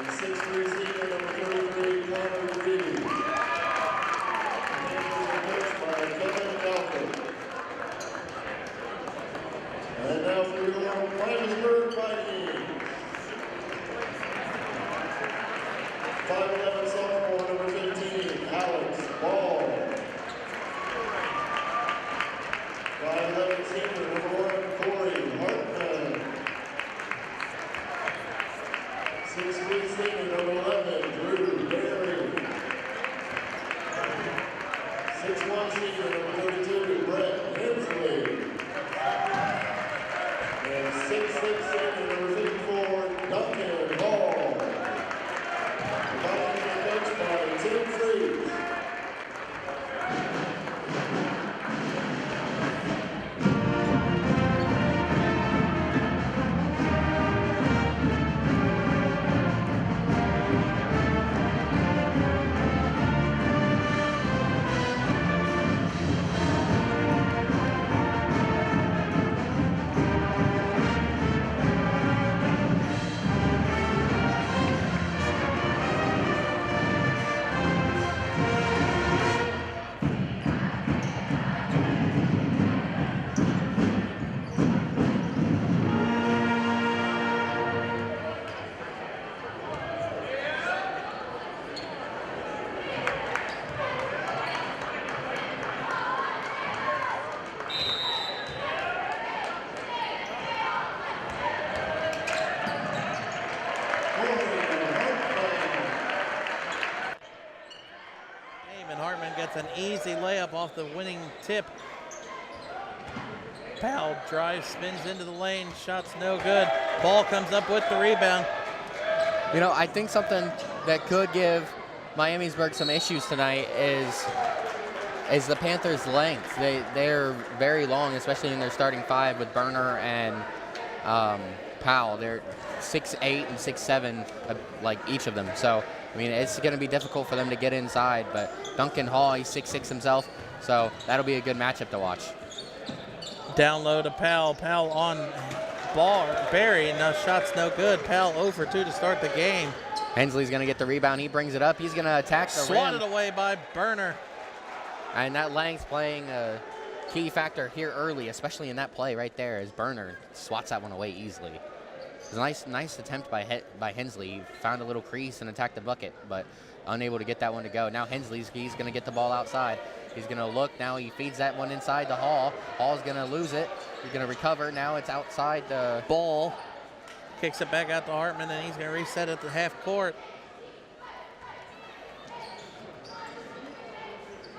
And now for your Miamisburg Vikings. 5'11" sophomore, number 15, Alex Ball. 5'11" senior, number 1, Corey Hartman. 6'3" senior, number 11, Drew Berry. 6'1" senior, number 32, Brett Hensley. And 6'6" senior, number 54, Duncan Hall. The Vikings are coached by Tim Freeze. Gets an easy layup off the winning tip. Powell drives, spins into the lane, shot's no good. Ball comes up with the rebound. You know, I think something that could give Miamisburg some issues tonight is the Panthers' length. They're very long, especially in their starting five with Burner and Powell. They're 6'8" and 6'7", like each of them. So, I mean, it's going to be difficult for them to get inside, but Duncan Hall, he's 6'6" himself, so that'll be a good matchup to watch. Down low to Powell. Powell on ball. Barry, no shot's no good. Powell 0 for 2 to start the game. Hensley's going to get the rebound. He brings it up. He's going to attack the rim. Swatted away by Burner. And that length playing a key factor here early, especially in that play right there, as Burner swats that one away easily. It was a nice attempt by Hensley. He found a little crease and attacked the bucket, but unable to get that one to go. Now he's going to get the ball outside. He's going to look. Now he feeds that one inside to Hall. Hall's going to lose it. He's going to recover. Now it's outside the ball. Kicks it back out to Hartman, and he's going to reset it to half court.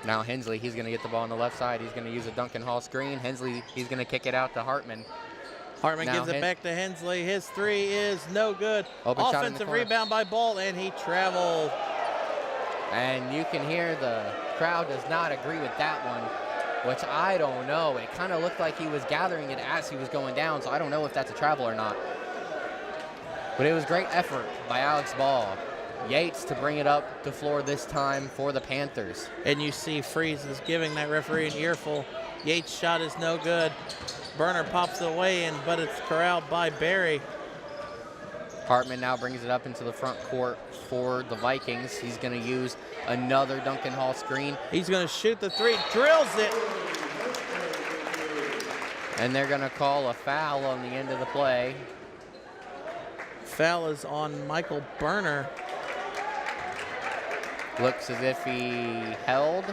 Now Hensley, he's going to get the ball on the left side. He's going to use a Duncan Hall screen. Hensley, he's going to kick it out to Hartman. Hartman gives it back to Hensley. His three is no good. Offensive rebound by Ball, and he traveled. And you can hear the crowd does not agree with that one, which I don't know. It kind of looked like he was gathering it as he was going down, so I don't know if that's a travel or not. But it was great effort by Alex Ball. Yates to bring it up the floor this time for the Panthers. And you see Freeze is giving that referee an earful. Yates' shot is no good. Burner pops it away, but it's corralled by Barry. Hartman now brings it up into the front court for the Vikings. He's going to use another Duncan Hall screen. He's going to shoot the three, drills it. And they're going to call a foul on the end of the play. Foul is on Michael Burner. Looks as if he held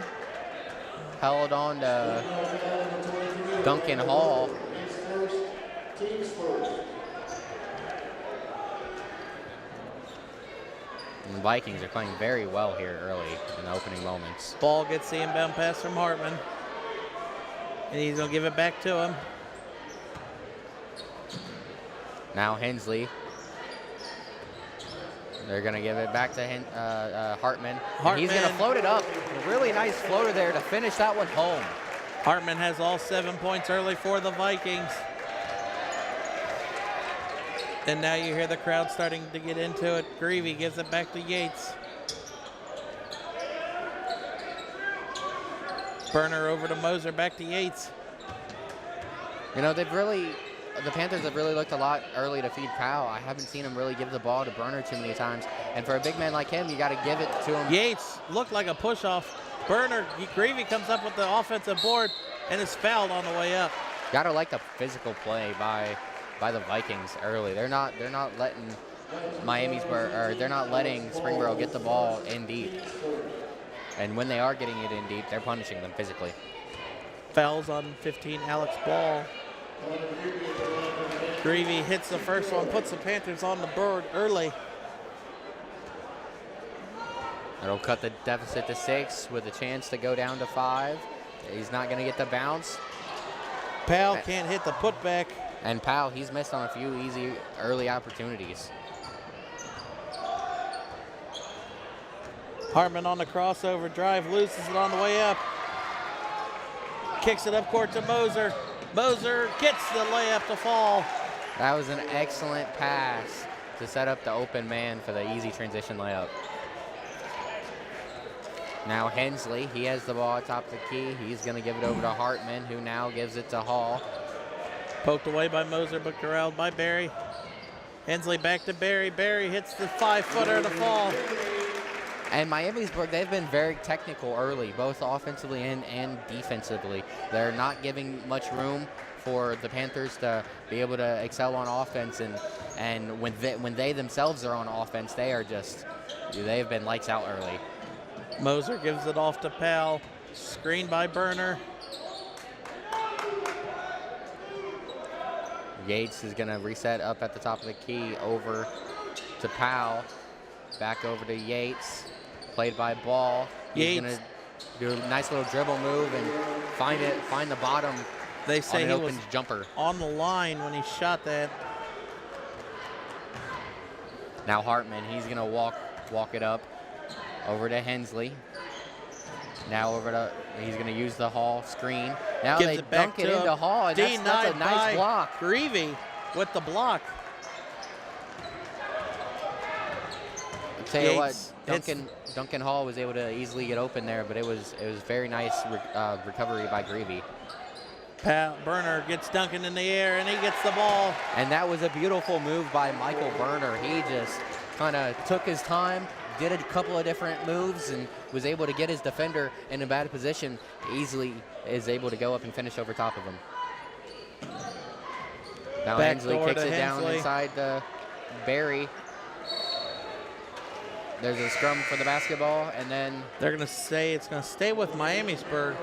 on to Duncan Hall. And the Vikings are playing very well here early in the opening moments. Ball gets the inbound pass from Hartman. And he's going to give it back to him. Now Hensley. They're going to give it back to Hartman. He's going to float it up. A really nice floater there to finish that one home. Hartman has all 7 points early for the Vikings. And now you hear the crowd starting to get into it. Greavy gives it back to Yates. Burner over to Moser, back to Yates. You know, they've really the Panthers have really looked a lot early to feed Powell. I haven't seen him really give the ball to Burner too many times. And for a big man like him, you got to give it to him. Yates looked like a push-off. Burner, Greavy comes up with the offensive board and is fouled on the way up. Got to like the physical play by the Vikings early. They're not letting they're not letting Springboro get the ball in deep. And when they are getting it in deep, they're punishing them physically. Fouls on 15, Alex Ball. Greavy hits the first one, puts the Panthers on the board early. That'll cut the deficit to 6 with a chance to go down to 5. He's not going to get the bounce. Powell can't hit the putback. And Powell, he's missed on a few easy early opportunities. Hartman on the crossover drive, loses it on the way up. Kicks it up court to Moser. Moser gets the layup to fall. That was an excellent pass to set up the open man for the easy transition layup. Now Hensley, he has the ball atop the key. He's going to give it over to Hartman, who now gives it to Hall. Poked away by Moser, but corralled by Barry. Hensley back to Barry. Barry hits the 5-footer to fall. And Miamisburg, they've been very technical early, both offensively and defensively. They're not giving much room for the Panthers to be able to excel on offense. And when they themselves are on offense, they've been lights out early. Moser gives it off to Powell. Screened by Burner. Yates is going to reset up at the top of the key over to Powell. Back over to Yates. Played by Ball. He's going to do a nice little dribble move and find the bottom. They say he was jumper on the line when he shot that. Now Hartman, he's going to walk it up over to Hensley. Now he's going to use the Hall screen. Now they dunk it into Hall, and that's a nice block. Greavy with the block. I'll tell you what, Duncan Hall was able to easily get open there, but it was very nice recovery by Greavy. Burner gets Duncan in the air, and he gets the ball. And that was a beautiful move by Michael Burner. He just kind of took his time, did a couple of different moves, and was able to get his defender in a bad position. Easily is able to go up and finish over top of him. Now Hensley kicks it down inside the Barry. There's a scrum for the basketball, and then they're going to say it's going to stay with Miamisburg.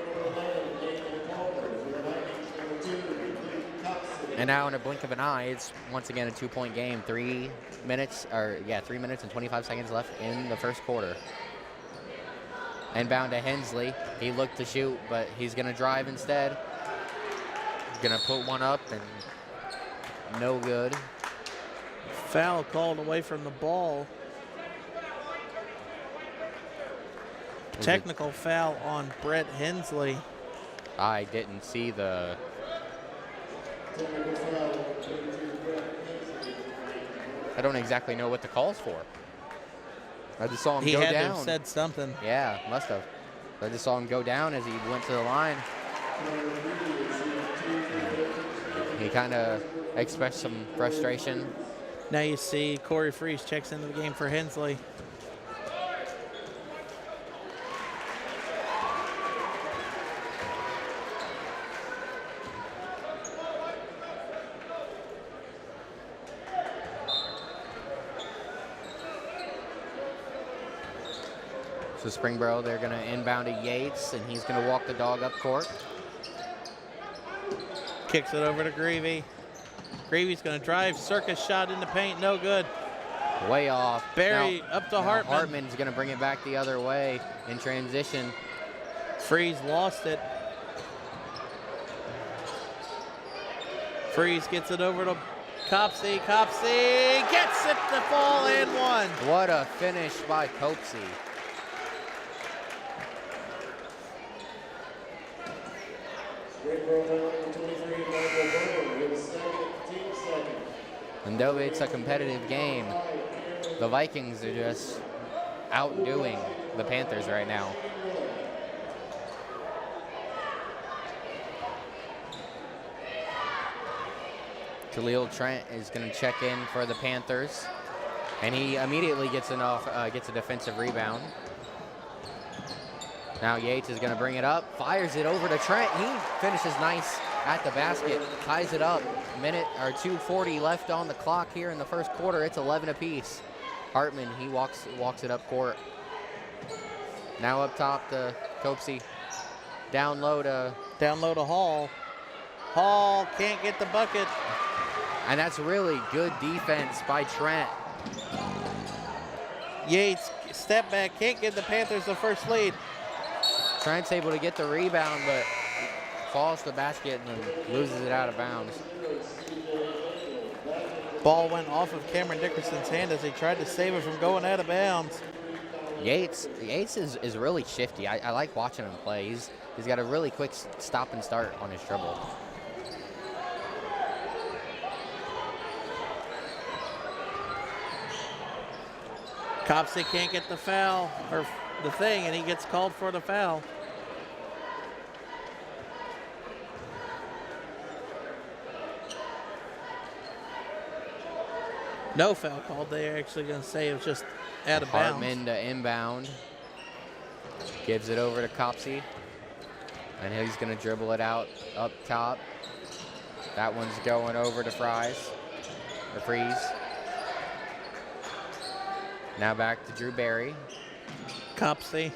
And now in a blink of an eye, it's once again a 2-point game. 3 minutes and 25 seconds left in the first quarter. Inbound to Hensley. He looked to shoot, but he's going to drive instead. He's going to put one up, and no good. Foul called away from the ball. Technical foul on Brett Hensley. I didn't see the... I don't exactly know what the call's for. I just saw him go down. He had to have said something. Yeah, must have. I just saw him go down as he went to the line. He kind of expressed some frustration. Now you see Corey Freese checks into the game for Hensley. So Springboro, they're going to inbound to Yates, and he's going to walk the dog up court. Kicks it over to Greavy. Greavy's going to drive. Circus shot in the paint, no good. Way off. Barry up to Hartman. Hartman's going to bring it back the other way in transition. Freeze lost it. Freeze gets it over to Copsey. Copsey gets it to fall and one. What a finish by Copsey. And though it's a competitive game, the Vikings are just outdoing the Panthers right now. Jaleel Trent is going to check in for the Panthers, and he immediately gets a defensive rebound. Now Yates is going to bring it up, fires it over to Trent. He finishes nice at the basket, ties it up. 2:40 left on the clock here in the first quarter. It's 11 apiece. Hartman, he walks it up court. Now up top to Copesy. Down low to Hall. Hall can't get the bucket. And that's really good defense by Trent. Yates, step back, can't give the Panthers the first lead. Trent's able to get the rebound, but falls to the basket and then loses it out of bounds. Ball went off of Cameron Dickerson's hand as he tried to save it from going out of bounds. Yates is really shifty. I like watching him play. He's got a really quick stop and start on his dribble. Copsey can't get the foul, or the thing, and he gets called for the foul. No foul called. They're actually going to say it was just out of bounds. Hartman to inbound. Gives it over to Copsey. And he's going to dribble it out up top. That one's going over to Freeze. Now back to Drew Barry. Copsey.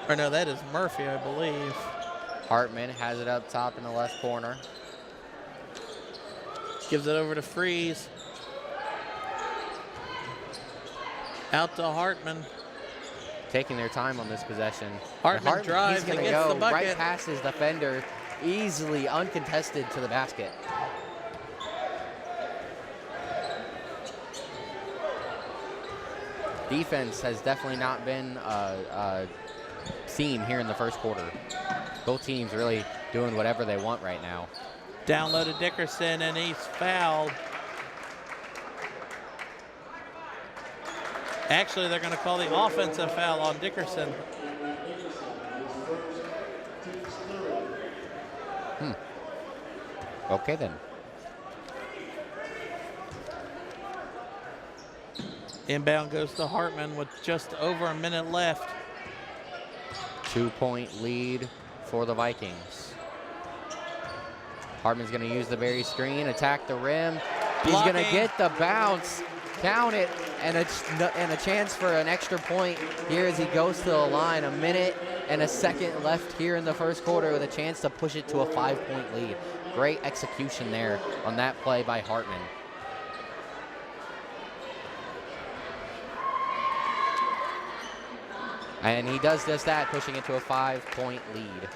Or no, that is Murphy, I believe. Hartman has it up top in the left corner. Gives it over to Freeze. Out to Hartman. Taking their time on this possession. Hartman drives and gets the bucket. Right past his defender, easily uncontested to the basket. Defense has definitely not been seen here in the first quarter. Both teams really doing whatever they want right now. Down low to Dickerson, and he's fouled. Actually, they're going to call the offensive foul on Dickerson. Okay, then. Inbound goes to Hartman with just over a minute left. 2-point lead for the Vikings. Hartman's going to use the Barry screen, attack the rim. He's going to get the bounce, count it, and a chance for an extra point here as he goes to the line. 1 minute and a second left here in the first quarter with a chance to push it to a 5-point lead. Great execution there on that play by Hartman. And he does just that, pushing it to a 5-point lead.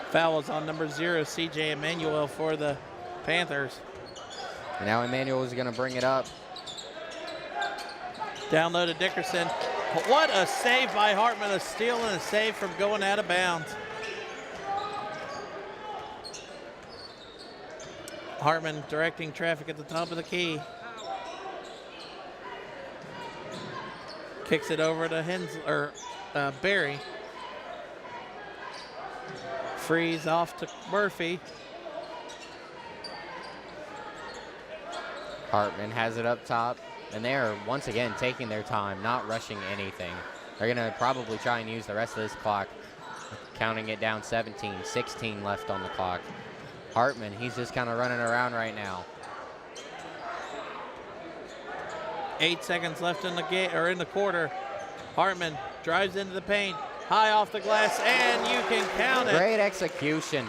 Foul is on number 0, C.J. Emmanuel for the Panthers. And now Emmanuel is going to bring it up. Down low to Dickerson. What a save by Hartman, a steal and a save from going out of bounds. Hartman directing traffic at the top of the key. Kicks it over to Barry. Freeze off to Murphy. Hartman has it up top, and they are once again taking their time, not rushing anything. They're going to probably try and use the rest of this clock, counting it down 17, 16 left on the clock. Hartman, he's just kind of running around right now. 8 seconds left in the quarter. Hartman drives into the paint, high off the glass, and you can count it. Great execution.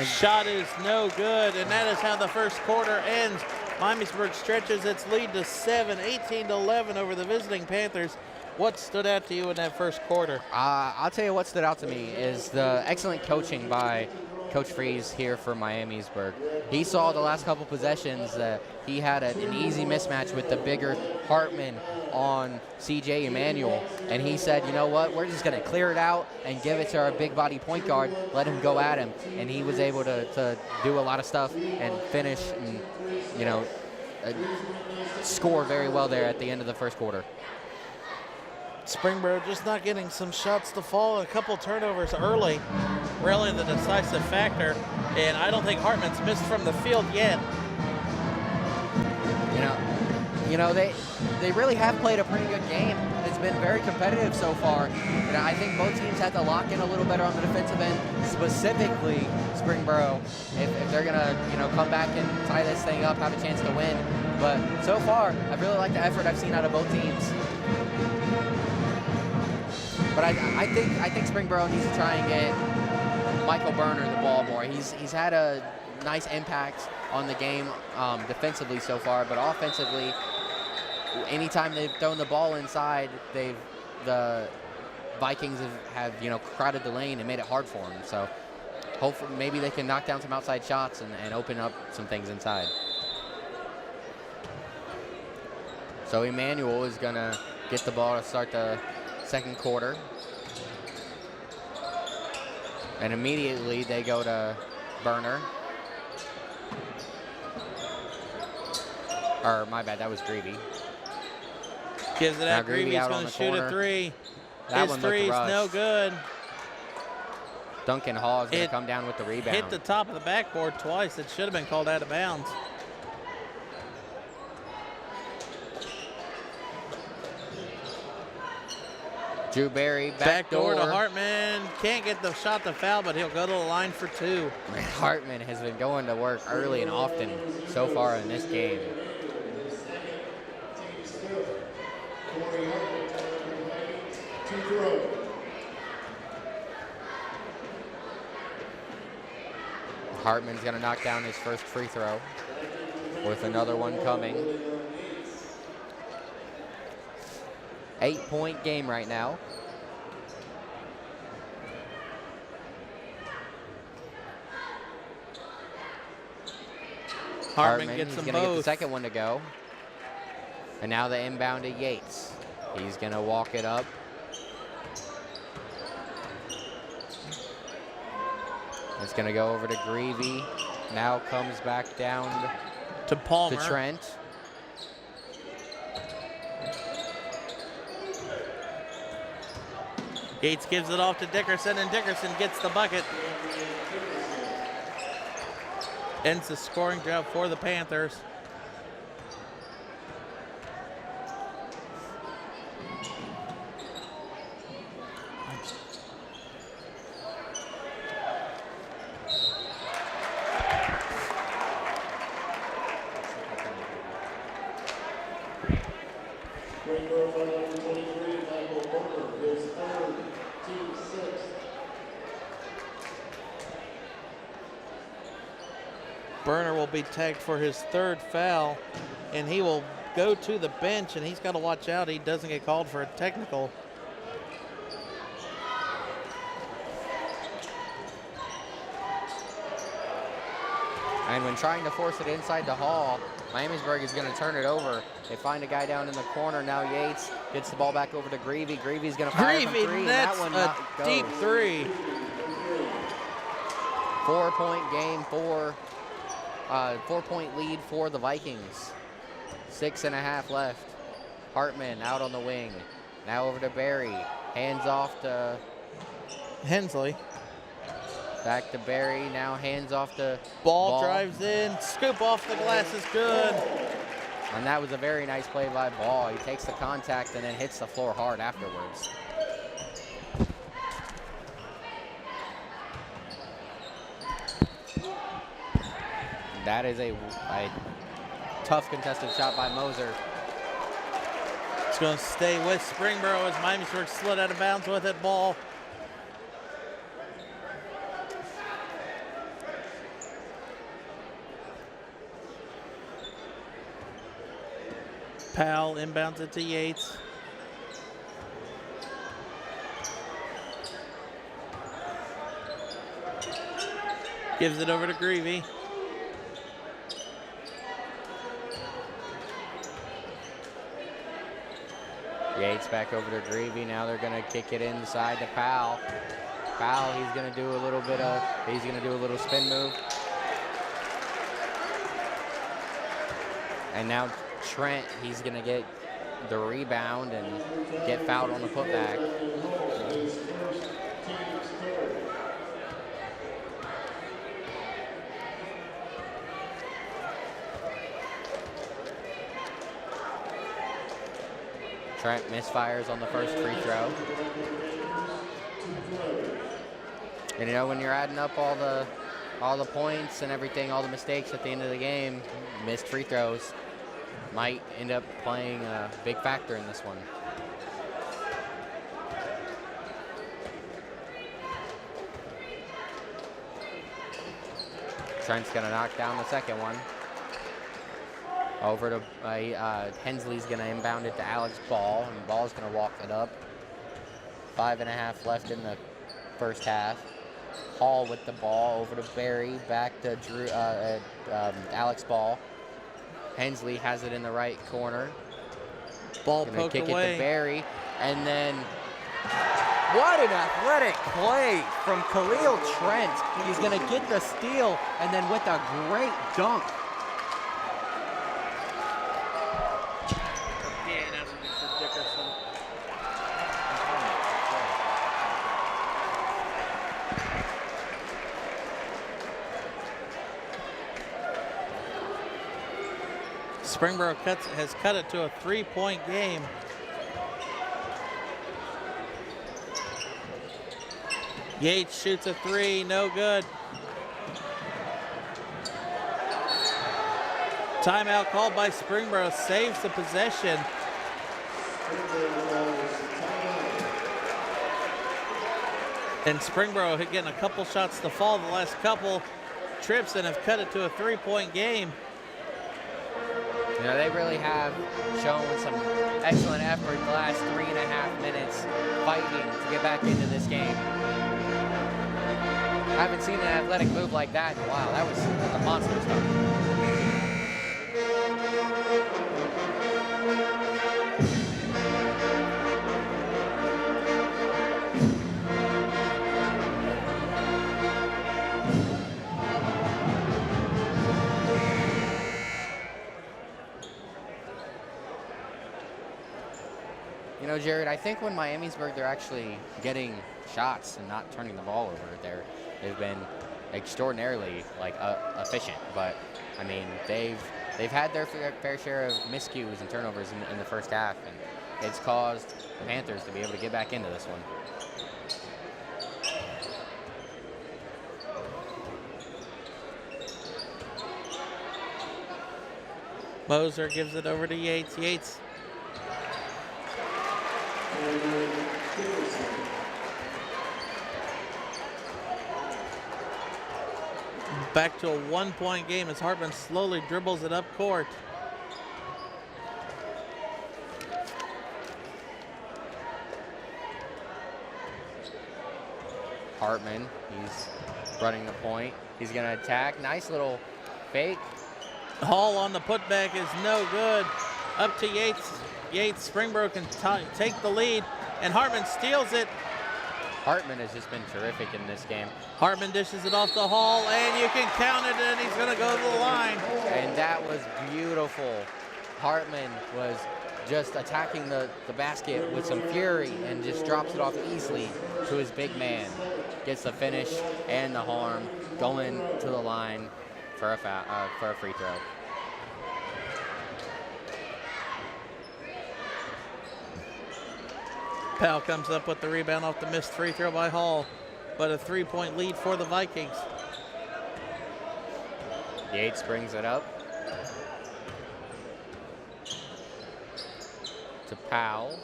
Shot is no good, and that is how the first quarter ends. Miamisburg stretches its lead to 7, 18-11 over the visiting Panthers. What stood out to you in that first quarter? I'll tell you what stood out to me is the excellent coaching by Coach Freeze here for Miamisburg. He saw the last couple possessions that he had an easy mismatch with the bigger Hartman on C.J. Emmanuel, and he said, you know what, we're just going to clear it out and give it to our big body point guard, let him go at him, and he was able to do a lot of stuff and finish and, you know, score very well there at the end of the first quarter. Springboro just not getting some shots to fall, and a couple turnovers early, really the decisive factor. And I don't think Hartman's missed from the field yet. They really have played a pretty good game. It's been very competitive so far. I think both teams have to lock in a little better on the defensive end, specifically Springboro, if they're gonna come back and tie this thing up, have a chance to win. But so far, I really like the effort I've seen out of both teams. But I think Springboro needs to try and get Michael Burner the ball more. He's had a nice impact on the game defensively so far, but offensively, anytime they've thrown the ball inside, the Vikings have crowded the lane and made it hard for them. So hopefully maybe they can knock down some outside shots and open up some things inside. So Emmanuel is gonna get the ball to start the second quarter. And immediately they go to Burner. Or my bad, that was Greavy. Gives it out. Greavy's going to shoot a three. His three's no good. Duncan Hall is going to come down with the rebound. Hit the top of the backboard twice. It should have been called out of bounds. Drew Berry, backdoor to Hartman. Can't get the shot to foul, but he'll go to the line for two. Hartman has been going to work early and often so far in this game. Hartman's going to knock down his first free throw with another one coming. 8-point game right now. Hartman gets them both. He's going to get the second one to go. And now the inbound to Yates. He's going to walk it up. It's going to go over to Greavy. Now comes back down to Palmer. To Trent. Yates gives it off to Dickerson, and Dickerson gets the bucket. Ends the scoring drought for the Panthers. Burner will be tagged for his third foul, and he will go to the bench, and he's got to watch out he doesn't get called for a technical. And when trying to force it inside the Hall, Miamisburg is going to turn it over. They find a guy down in the corner. Now Yates gets the ball back over to Greavy. Greavy's going to fire from three. That's that one a deep three. 4-point game for 4-point lead for the Vikings. 6.5 left. Hartman out on the wing. Now over to Berry. Hands off to Hensley. Back to Berry. Now hands off to Ball drives in. Scoop off the glass is good. And that was a very nice play by Ball. He takes the contact and then hits the floor hard afterwards. That is a tough contested shot by Moser. It's going to stay with Springboro as Miamisburg slid out of bounds with it. Ball. Powell inbounds it to Yates. Gives it over to Greavy. Yates back over to Greavy. Now they're going to kick it inside to Powell. Powell, he's going to do a little spin move. And now Trent, he's going to get the rebound and get fouled on the putback. Trent misfires on the first free throw. And you know, when you're adding up all the points and everything, all the mistakes at the end of the game, missed free throws might end up playing a big factor in this one. Trent's gonna knock down the second one. Over to Hensley's gonna inbound it to Alex Ball, and Ball's gonna walk it up. 5.5 left in the first half. Hall with the ball over to Barry, back to Alex Ball. Hensley has it in the right corner. Ball gonna poked kick away. it to Barry, and then what an athletic play from Khalil Trent. He's gonna get the steal, and then with a great dunk. Springboro has cut it to a 3-point game. Yates shoots a 3, no good. Timeout called by Springboro, saves the possession. And Springboro getting a couple shots to fall the last couple trips and have cut it to a 3-point game. You know, they really have shown some excellent effort the last 3.5 minutes fighting to get back into this game. I haven't seen an athletic move like that in a while. That was a monster stuff. You know, Jared, I think when Miamisburg, they're actually getting shots and not turning the ball over, they've been extraordinarily efficient. But I mean, they've had their fair share of miscues and turnovers in the first half, and it's caused the Panthers to be able to get back into this one. Moser gives it over to Yates. Yates back to a 1-point game as Hartman slowly dribbles it up court. Hartman, he's running the point. He's gonna attack. Nice little fake. Hall on the putback is no good. Up to Yates. Yates, Springboro can take the lead, and Hartman steals it. Hartman has just been terrific in this game. Hartman dishes it off to Hall, and you can count it, and he's gonna go to the line. And that was beautiful. Hartman was just attacking the basket with some fury and just drops it off easily to his big man. Gets the finish and the harm, going to the line for a free throw. Powell comes up with the rebound off the missed free throw by Hall, but a 3-point lead for the Vikings. Yates brings it up to Powell.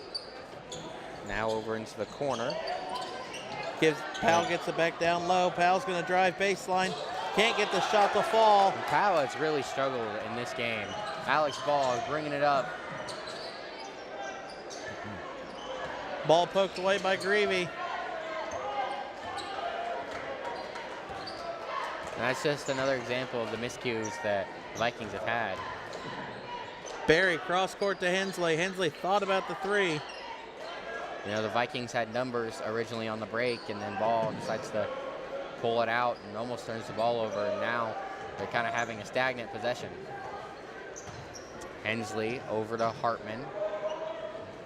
Now over into the corner. Powell gets it back down low. Powell's going to drive baseline. Can't get the shot to fall. And Powell has really struggled in this game. Alex Ball is bringing it up. Ball poked away by Greavy. And that's just another example of the miscues that the Vikings have had. Barry cross court to Hensley. Hensley thought about the 3. You know, the Vikings had numbers originally on the break, and then Ball decides to pull it out and almost turns the ball over, and now they're kind of having a stagnant possession. Hensley over to Hartman.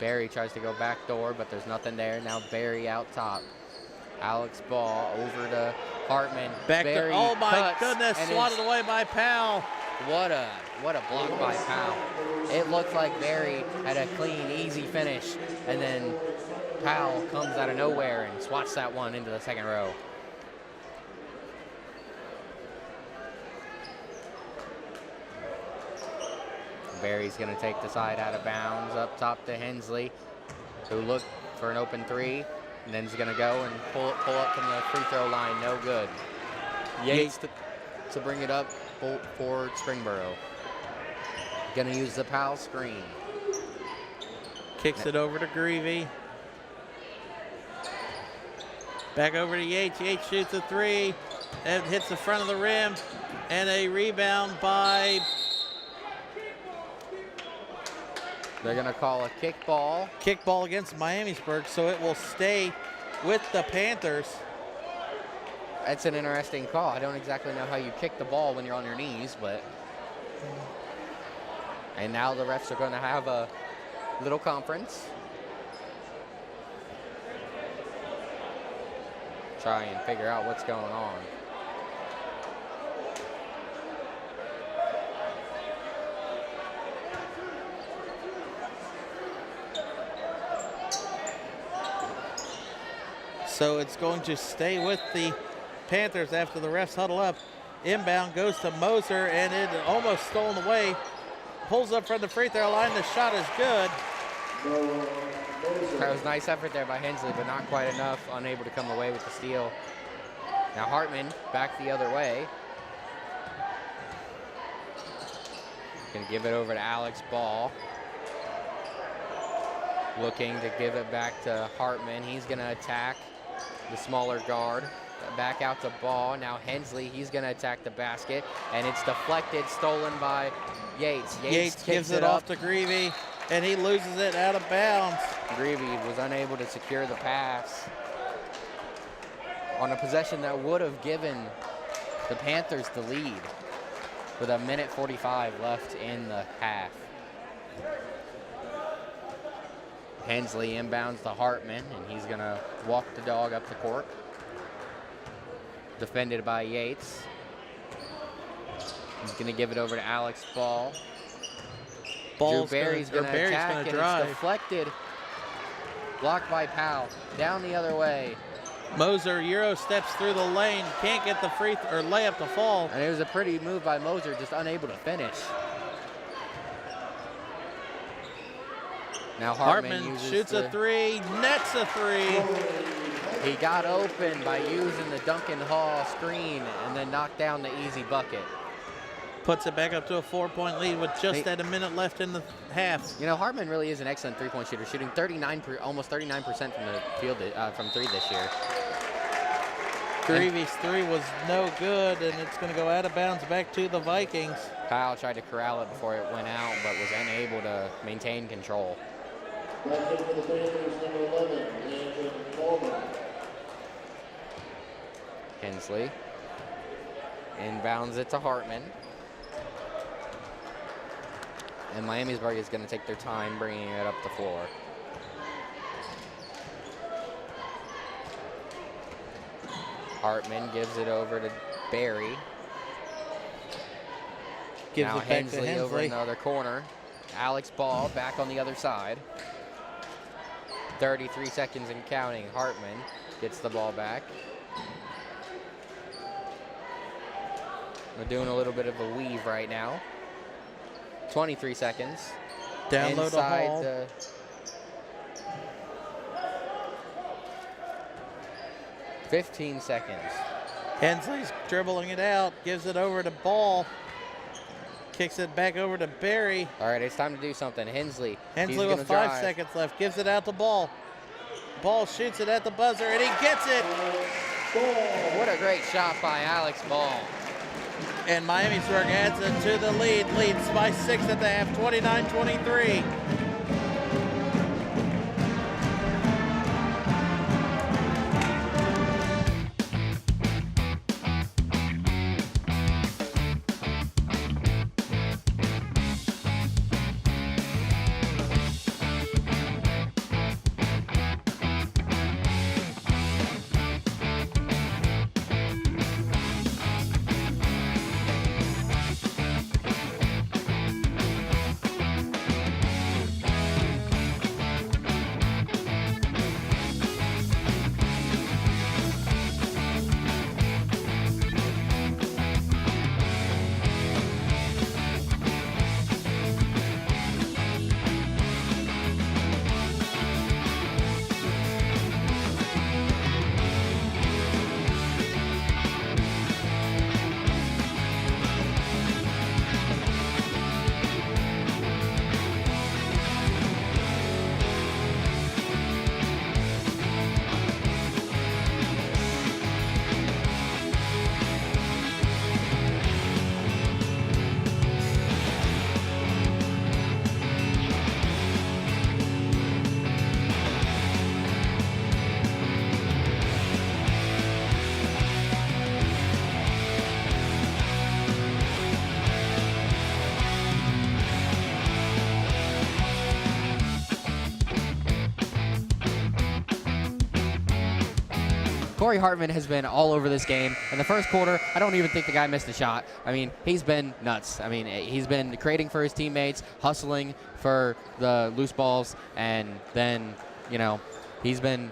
Barry tries to go back door, but there's nothing there. Now Barry out top. Alex Ball over to Hartman. Back Barry to, oh my cuts goodness, and swatted away by Powell. What a block by Powell. It looked like Barry had a clean, easy finish, and then Powell comes out of nowhere and swats that one into the second row. Barry's going to take the side out of bounds up top to Hensley, who looked for an open three, and then he's going to go and pull up from the free throw line. No good. Yates to bring it up for Springboro. Going to use the Powell screen. Kicks it over to Greavy. Back over to Yates. Yates shoots a three. It hits the front of the rim. And a rebound by... They're going to call a kickball. Kickball against Miamisburg, so it will stay with the Panthers. That's an interesting call. I don't exactly know how you kick the ball when you're on your knees, but... And now the refs are going to have a little conference. Try and figure out what's going on. So it's going to stay with the Panthers after the refs huddle up. Inbound goes to Moser, and it almost stolen away. Pulls up from the free throw line. The shot is good. That was a nice effort there by Hensley, but not quite enough. Unable to come away with the steal. Now Hartman back the other way. Gonna give it over to Alex Ball. Looking to give it back to Hartman. He's gonna attack the smaller guard. Back out to Ball. Now Hensley, he's gonna attack the basket, and it's deflected, stolen by Yates. Yates gives it off to Greavy, and he loses it out of bounds. Greavy was unable to secure the pass on a possession that would have given the Panthers the lead with 1:45 left in the half. Hensley inbounds to Hartman, and he's going to walk the dog up the court. Defended by Yates. He's going to give it over to Alex Ball. Drew Barry's going to attack, and it's deflected. Blocked by Powell. Down the other way. Moser Euro steps through the lane, can't get the free or layup to fall. And it was a pretty move by Moser, just unable to finish. Now Hartman shoots a three, nets a three. He got open by using the Duncan Hall screen and then knocked down the easy bucket. Puts it back up to a 4-point lead with just at a minute left in the half. You know, Hartman really is an excellent three-point shooter, shooting almost 39% from the field from three this year. Greavy's three was no good, and it's going to go out of bounds back to the Vikings. Kyle tried to corral it before it went out, but was unable to maintain control. Back in for the Panthers, number 11, Landon Coleman. Hensley inbounds it to Hartman. And Miamisburg is going to take their time bringing it up the floor. Hartman gives it over to Barry. Gives now it back Hensley to Hensley over in the other corner. Alex Ball back on the other side. 33 seconds and counting. Hartman gets the ball back. We're doing a little bit of a weave right now. 23 seconds. Down low to inside Hall. the 15 seconds. Hensley's dribbling it out, gives it over to Ball. Kicks it back over to Barry. All right, it's time to do something. Hensley with 5 seconds left, gives it out to Ball. Ball shoots it at the buzzer, and he gets it. What a great shot by Alex Ball. And Miamisburg adds it to the lead. Leads by 6 at the half, 29-23. Corey Hartman has been all over this game. In the first quarter, I don't even think the guy missed a shot. I mean, he's been nuts. I mean, he's been creating for his teammates, hustling for the loose balls, and then, you know, he's been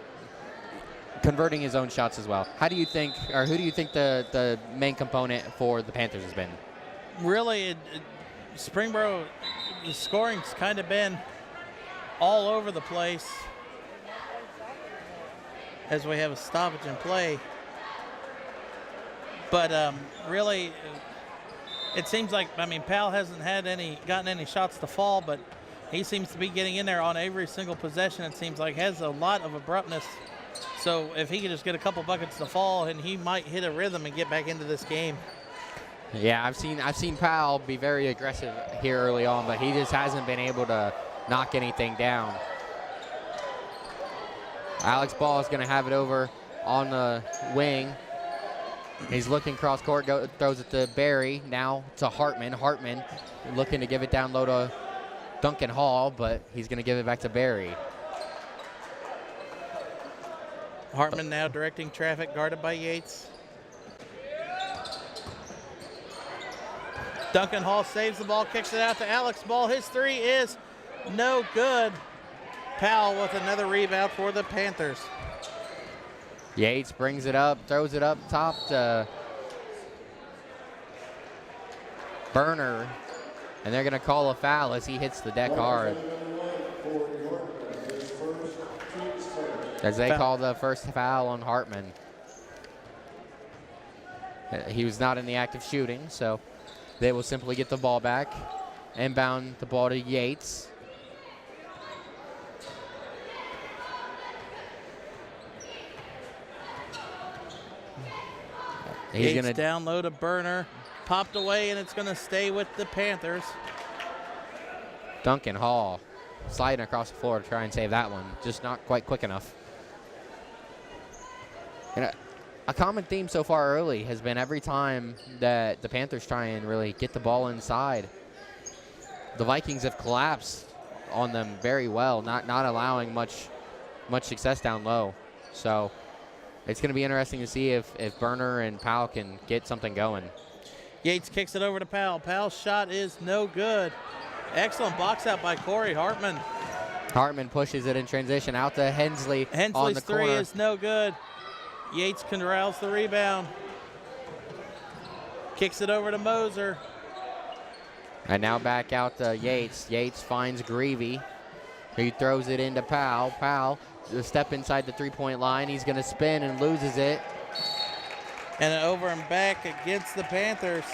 converting his own shots as well. How do you think, or who do you think the main component for the Panthers has been? Really, Springboro, the scoring's kind of been all over the place as we have a stoppage in play. But really, it seems like, I mean, Powell hasn't gotten any shots to fall, but he seems to be getting in there on every single possession. It seems like has a lot of abruptness. So if he could just get a couple buckets to fall, and he might hit a rhythm and get back into this game. Yeah, I've seen Powell be very aggressive here early on, but he just hasn't been able to knock anything down. Alex Ball is going to have it over on the wing. He's looking cross court, throws it to Barry, now to Hartman. Hartman looking to give it down low to Duncan Hall, but he's going to give it back to Barry. Hartman now directing traffic, guarded by Yates. Duncan Hall saves the ball, kicks it out to Alex Ball. His three is no good. Powell with another rebound for the Panthers. Yates brings it up, throws it up top to Burner, and they're going to call a foul as he hits the deck hard. As they call the first foul on Hartman. He was not in the act of shooting, so they will simply get the ball back. Inbound the ball to Yates. He's going to down low to Burner. Popped away, and it's going to stay with the Panthers. Duncan Hall sliding across the floor to try and save that one. Just not quite quick enough. And a common theme so far early has been every time that the Panthers try and really get the ball inside, the Vikings have collapsed on them very well, not allowing much success down low. So it's going to be interesting to see if Burner and Powell can get something going. Yates kicks it over to Powell. Powell's shot is no good. Excellent box out by Corey Hartman. Hartman pushes it in transition out to Hensley. Hensley's on the three corner. is no good. Yates corrals the rebound. Kicks it over to Moser. And now back out to Yates. Yates finds Greavy. He throws it into Powell. Powell, the step inside the three-point line. He's going to spin and loses it. And over and back against the Panthers.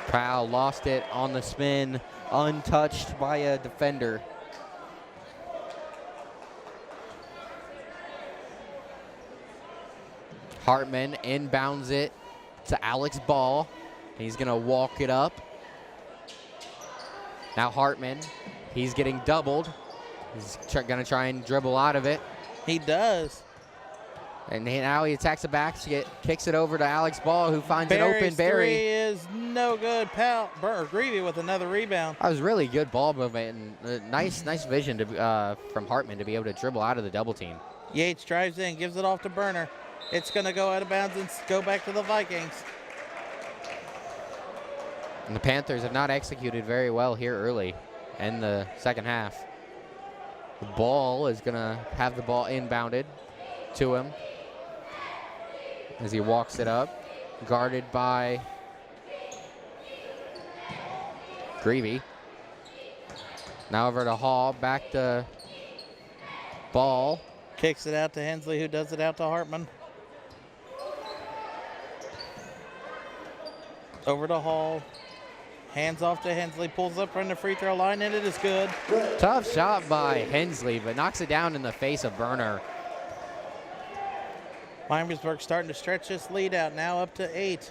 Powell lost it on the spin, untouched by a defender. Hartman inbounds it to Alex Ball. He's going to walk it up. Now Hartman, he's getting doubled. He's going to try and dribble out of it. He does. And now he attacks the back, kicks it over to Alex Ball, who finds an open Barry. Three is no good. Greavy with another rebound. That was really good ball movement and nice vision from Hartman to be able to dribble out of the double team. Yates drives in, gives it off to Burner. It's going to go out of bounds and go back to the Vikings. And the Panthers have not executed very well here early in the second half. The ball is going to have the ball inbounded to him as he walks it up, guarded by Greavy. Now over to Hall, back to Ball. Kicks it out to Hensley, who does it out to Hartman. Over to Hall. Hands off to Hensley, pulls up from the free throw line, and it is good. Tough shot by Hensley, but knocks it down in the face of Burner. Miamisburg starting to stretch this lead out, now up to 8.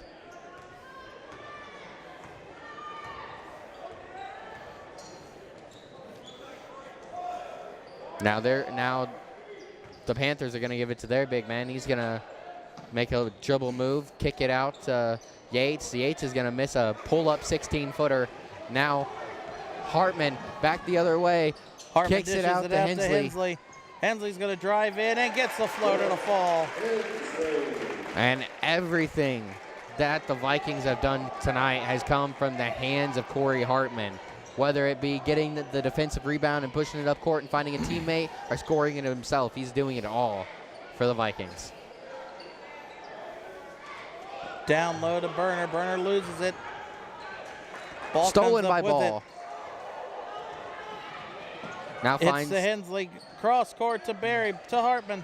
Now the Panthers are going to give it to their big man. He's going to make a dribble move, kick it out to Yates. Yates is going to miss a pull-up 16-footer. Now Hartman back the other way, Hartman kicks it out to Hensley. Hensley's going to drive in and gets the floater to fall. And everything that the Vikings have done tonight has come from the hands of Corey Hartman. Whether it be getting the defensive rebound and pushing it up court and finding a teammate or scoring it himself, he's doing it all for the Vikings. Down low to Burner. Burner loses it. Ball Stolen comes by up with Ball. Now It's finds to Hensley. Cross court to Barry, to Hartman.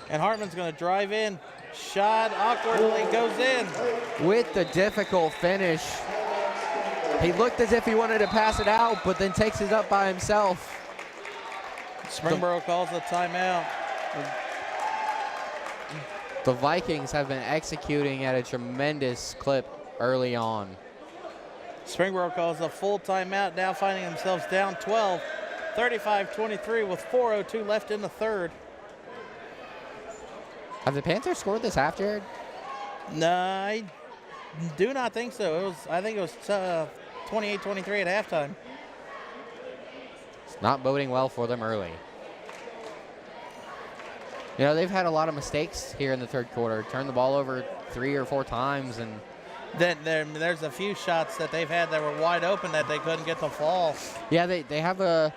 And Hartman's going to drive in. Shot awkwardly goes in. with the difficult finish. He looked as if he wanted to pass it out, but then takes it up by himself. Springboro calls a timeout. The Vikings have been executing at a tremendous clip early on. Springboro calls a full timeout, now finding themselves down 12, 35-23 with 4:02 left in the third. Have the Panthers scored this half, Jared? No, I do not think so. I think it was 28-23 at halftime. It's not boding well for them early. You know, they've had a lot of mistakes here in the third quarter. Turned the ball over 3 or 4 times, and Then there's a few shots that they've had that were wide open that they couldn't get to fall. yeah, they have a,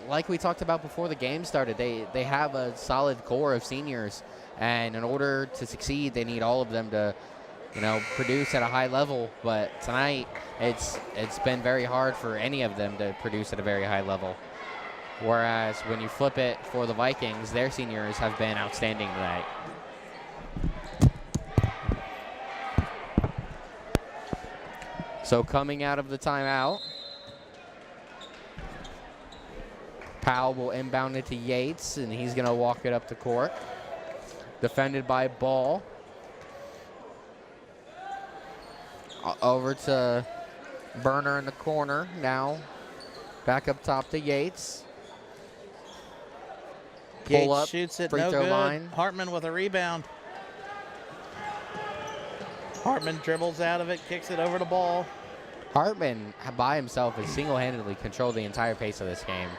like we talked about before the game started, they have a solid core of seniors, and in order to succeed, they need all of them to, you know, produce at a high level. But tonight, it's been very hard for any of them to produce at a very high level. Whereas when you flip it for the Vikings, their seniors have been outstanding tonight. So coming out of the timeout, Powell will inbound it to Yates, and he's going to walk it up to court. Defended by Ball. Over to Burner in the corner now. Back up top to Yates. Pull Yates up, shoots it, free no throw good. line. Hartman with a rebound. Hartman dribbles out of it, kicks it over the ball. Hartman by himself has single-handedly controlled the entire pace of this game.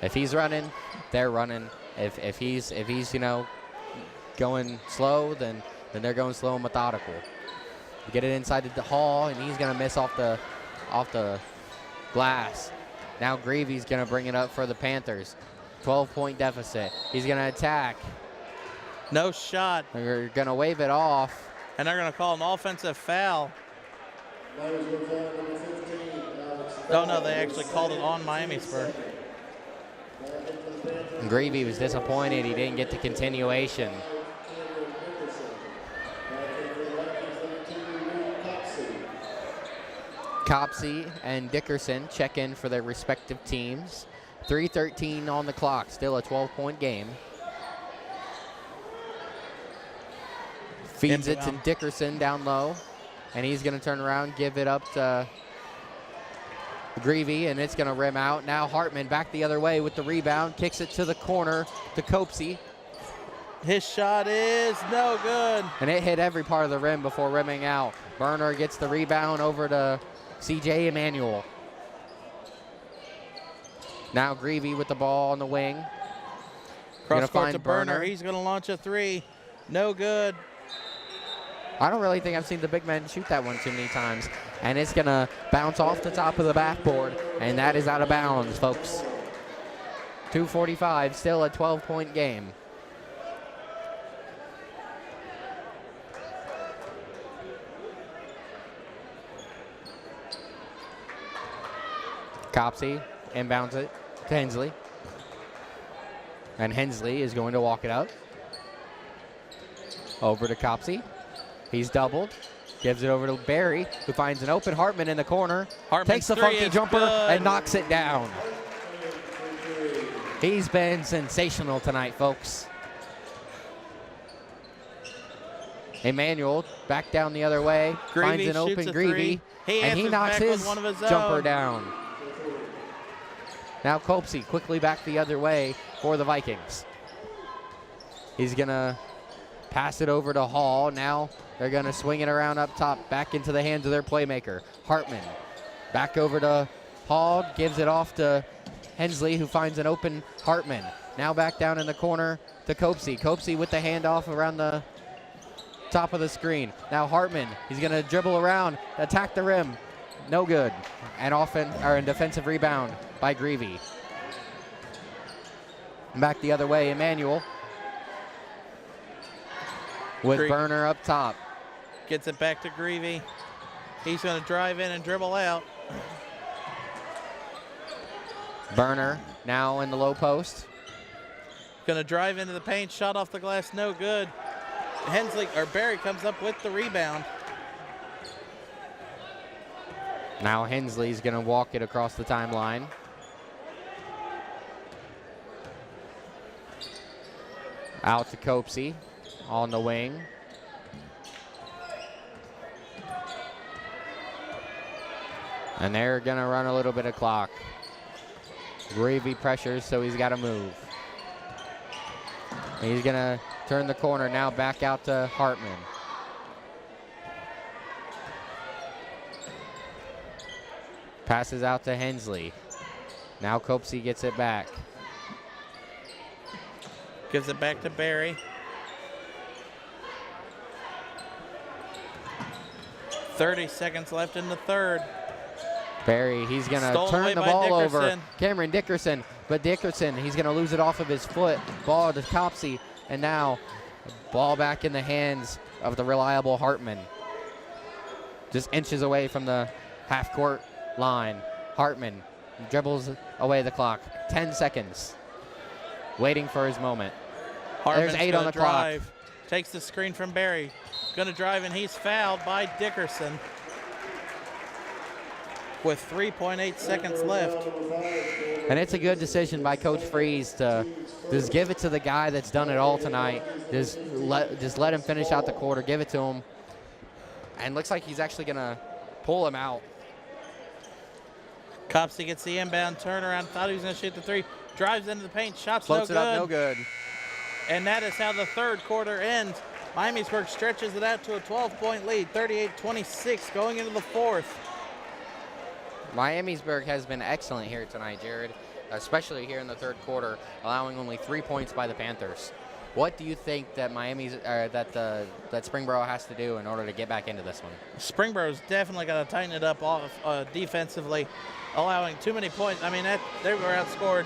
If he's running, they're running. If he's you know, going slow, then they're going slow and methodical. You get it inside the Hall, and he's gonna miss off the glass. Now Greavy's gonna bring it up for the Panthers. 12-point deficit. He's gonna attack. No shot. They're gonna wave it off. And they're going to call an offensive foul. Oh, no, they actually called it on Miamisburg. Greavy was disappointed he didn't get the continuation. Copsey and Dickerson check in for their respective teams. 3:13 on the clock, still a 12-point game. Feeds it to Dickerson down low, and he's going to turn around, give it up to Greavy, and it's going to rim out. Now Hartman back the other way with the rebound, kicks it to the corner to Copsey. His shot is no good. And it hit every part of the rim before rimming out. Burner gets the rebound over to C.J. Emanuel. Now Greavy with the ball on the wing. Cross court to Burner. He's going to launch a three. No good. I don't really think I've seen the big men shoot that one too many times. And it's going to bounce off the top of the backboard. And that is out of bounds, folks. 2:45, still a 12-point game. Copsey inbounds it to Hensley. And Hensley is going to walk it up. Over to Copsey. He's doubled. Gives it over to Barry, who finds an open Hartman in the corner. Takes the funky jumper and knocks it down. He's been sensational tonight, folks. Emmanuel back down the other way. Finds an open Greavy. And he knocks his jumper down. Now Copsey quickly back the other way for the Vikings. He's going to pass it over to Hall. Now they're going to swing it around up top, back into the hands of their playmaker, Hartman. Back over to Hall, gives it off to Hensley, who finds an open Hartman. Now back down in the corner to Copesy. Copesy with the handoff around the top of the screen. Now Hartman, he's going to dribble around, attack the rim. No good. And a defensive rebound by Greavy. Back the other way, Emmanuel. With Burner up top. Gets it back to Greavy. He's going to drive in and dribble out. Burner now in the low post. Going to drive into the paint, shot off the glass, no good. Barry comes up with the rebound. Now Hensley's going to walk it across the timeline. Out to Copesy on the wing. And they're going to run a little bit of clock. Greavy pressures, so he's got to move. He's going to turn the corner now back out to Hartman. Passes out to Hensley. Now Copesy gets it back. Gives it back to Barry. 30 seconds left in the third. Barry, he's going to turn the ball over. Cameron Dickerson, but Dickerson, he's going to lose it off of his foot. Ball to Copesy, and now ball back in the hands of the reliable Hartman. Just inches away from the half-court line. Hartman dribbles away the clock. 10 seconds. Waiting for his moment. Hartman's There's 8 on the drive. clock. Takes the screen from Barry. Going to drive, and he's fouled by Dickerson with 3.8 seconds left. And it's a good decision by Coach Freeze to just give it to the guy that's done it all tonight. Just let him finish out the quarter, give it to him. And looks like he's actually going to pull him out. Copesy gets the inbound turnaround, thought he was going to shoot the three. Drives into the paint, shots Floats no good. It up, no good. And that is how the third quarter ends. Miamisburg stretches it out to a 12-point lead, 38-26 going into the fourth. Miamisburg has been excellent here tonight, Jared, especially here in the third quarter, allowing only 3 points by the Panthers. What do you think that that Springboro has to do in order to get back into this one? Springboro's definitely got to tighten it up defensively, allowing too many points. I mean, they were outscored.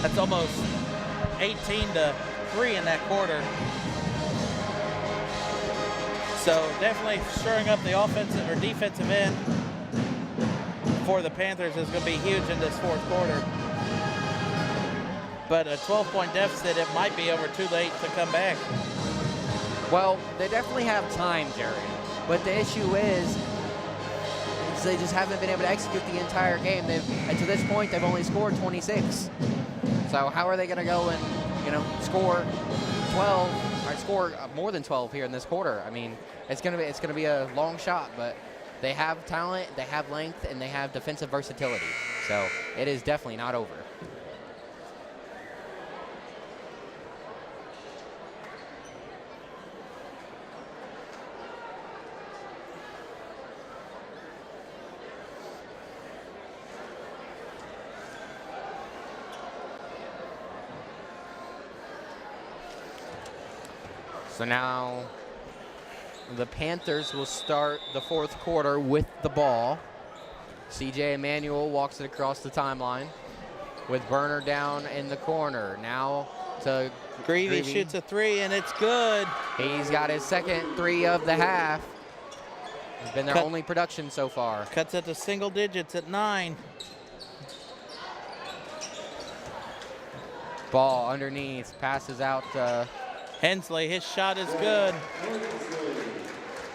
That's almost 18-3 in that quarter. So definitely stirring up the offensive or defensive end for the Panthers is going to be huge in this fourth quarter. But a 12-point deficit, it might be over too late to come back. Well, they definitely have time, Jerry. But the issue is they just haven't been able to execute the entire game. And to this point, they've only scored 26. So how are they going to go and, score 12 or score more than 12 here in this quarter? I mean, it's going to be a long shot, but they have talent, they have length, and they have defensive versatility. So it is definitely not over. So now the Panthers will start the fourth quarter with the ball. CJ Emmanuel walks it across the timeline with Burner down in the corner. Now to Greavy shoots a three, and it's good. He's got his second three of the half. It's been their only production so far. Cuts it to single digits at 9. Ball underneath, passes out to Hensley. His shot is good.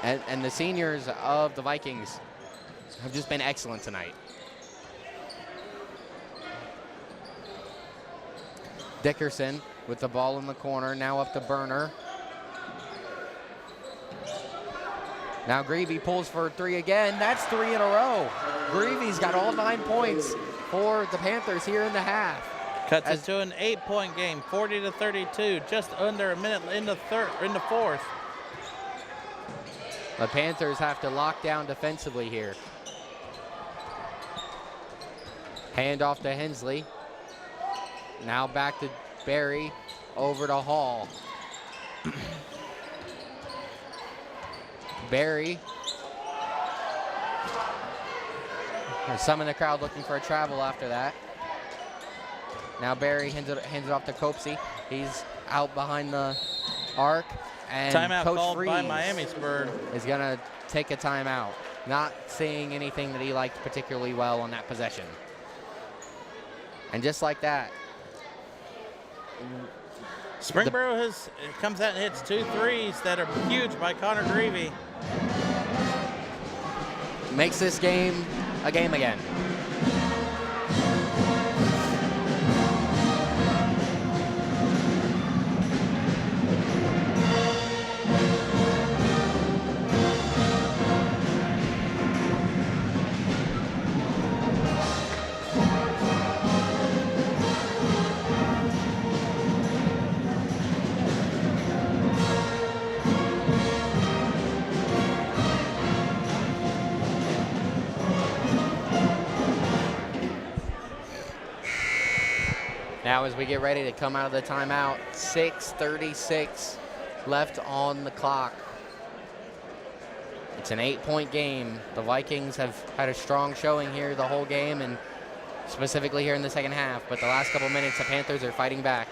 And the seniors of the Vikings have just been excellent tonight. Dickerson with the ball in the corner, now up to Burner. Now Greavy pulls for 3 again. That's 3 in a row. Greavy's got all 9 points for the Panthers here in the half. Cuts it to an 8-point game, 40-32, just under a minute in the fourth. The Panthers have to lock down defensively here. Hand off to Hensley. Now back to Barry, over to Hall. Barry. There's some in the crowd looking for a travel after that. Now Barry hands it off to Copesy. He's out behind the arc. And Timeout Coach called Freeze by Miamisburg. is going to take a timeout. Not seeing anything that he liked particularly well on that possession. And just like that, Springboro comes out and hits 2 threes that are huge by Connor Greavy. makes this game a game again. Now as we get ready to come out of the timeout, 6:36 left on the clock. It's an 8-point game. The Vikings have had a strong showing here the whole game, and specifically here in the second half, but the last couple minutes the Panthers are fighting back.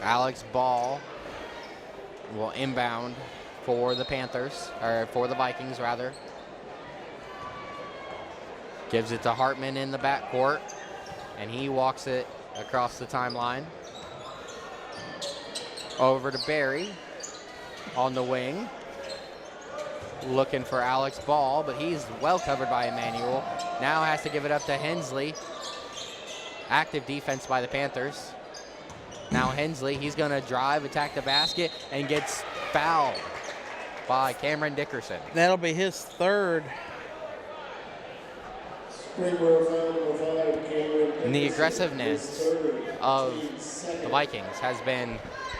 Alex Ball will inbound for the Panthers, or for the Vikings rather. Gives it to Hartman in the backcourt, and he walks it across the timeline. Over to Barry on the wing. Looking for Alex Ball, but he's well covered by Emmanuel. Now has to give it up to Hensley. Active defense by the Panthers. Now Hensley, he's gonna drive, attack the basket, and gets fouled by Cameron Dickerson. That'll be his third. And the aggressiveness of the Vikings has been